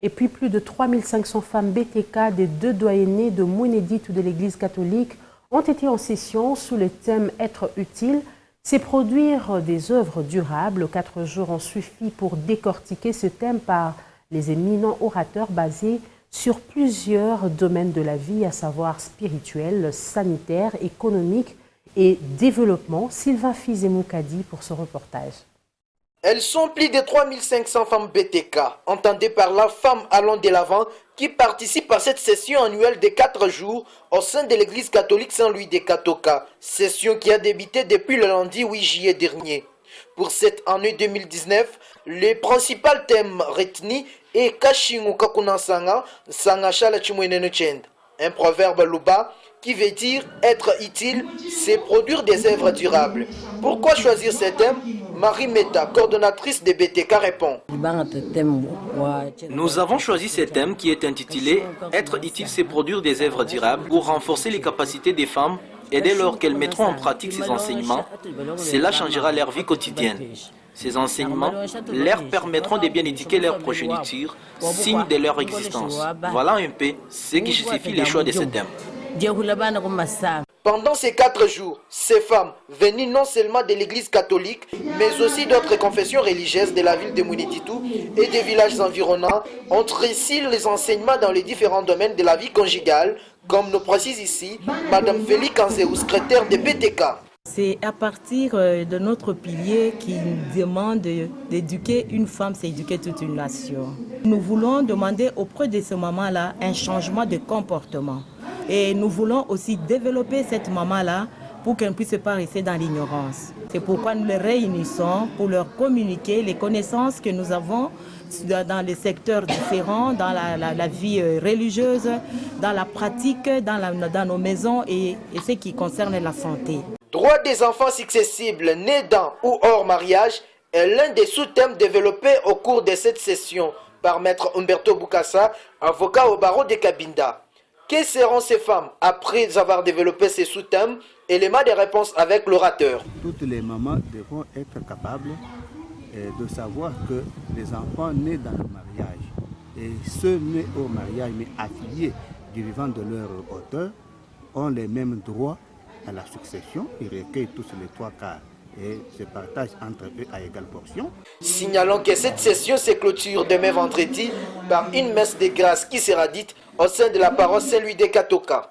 Et puis plus de 3500 femmes BTK des deux doyennés de Mounédite ou de l'Église catholique ont été en session sous le thème « Être utile ». C'est produire des œuvres durables. 4 jours ont suffi pour décortiquer ce thème par les éminents orateurs basés sur plusieurs domaines de la vie, à savoir spirituel, sanitaire, économique et développement. Sylvain Fizé-Moukadi pour ce reportage. Elles sont plus de 3500 femmes BTK, entendez par là femmes allant de l'avant, qui participent à cette session annuelle de 4 jours au sein de l'église catholique Saint-Louis de Katoka. Session qui a débuté depuis le lundi 8 juillet dernier. Pour cette année 2019, les principaux thèmes retenus est Kashingu Kakunansanga, Sanga Shala Chimwenenochend. Un proverbe Luba qui veut dire être utile, c'est produire des œuvres durables. Pourquoi choisir ce thème? Marie Meta, coordonnatrice de BTK, répond. Nous avons choisi ce thème qui est intitulé « Être utile, c'est produire des œuvres durables » pour renforcer les capacités des femmes et dès lors qu'elles mettront en pratique ces enseignements, cela changera leur vie quotidienne. Ces enseignements leur permettront de bien éduquer leur progéniture, signe de leur existence. Voilà un peu ce qui justifie le choix de ce thème. Pendant ces 4 jours, ces femmes, venues non seulement de l'église catholique, mais aussi d'autres confessions religieuses de la ville de Mouneditu et des villages environnants, ont reçu les enseignements dans les différents domaines de la vie conjugale, comme nous précise ici Madame Félix Kanzéou, secrétaire de BTK. C'est à partir de notre pilier qui demande d'éduquer une femme, c'est éduquer toute une nation. Nous voulons demander auprès de ce maman-là un changement de comportement. Et nous voulons aussi développer cette maman-là pour qu'elle ne puisse pas rester dans l'ignorance. C'est pourquoi nous les réunissons pour leur communiquer les connaissances que nous avons dans les secteurs différents, dans la vie religieuse, dans la pratique, dans nos maisons et ce qui concerne la santé. Droit des enfants successibles nés dans ou hors mariage est l'un des sous-thèmes développés au cours de cette session par Maître Humberto Bukassa, avocat au barreau de Cabinda. Quelles seront ces femmes après avoir développé ces sous-thèmes? Élément de réponse avec l'orateur. Toutes les mamans devront être capables de savoir que les enfants nés dans le mariage et ceux nés au mariage mais affiliés du vivant de leur auteur ont les mêmes droits à la succession. Ils recueillent tous les 3/4 et se partagent entre eux à égale portion. Signalons que cette session se clôture demain vendredi par une messe de grâce qui sera dite au sein de la paroisse Saint-Louis de Katoka.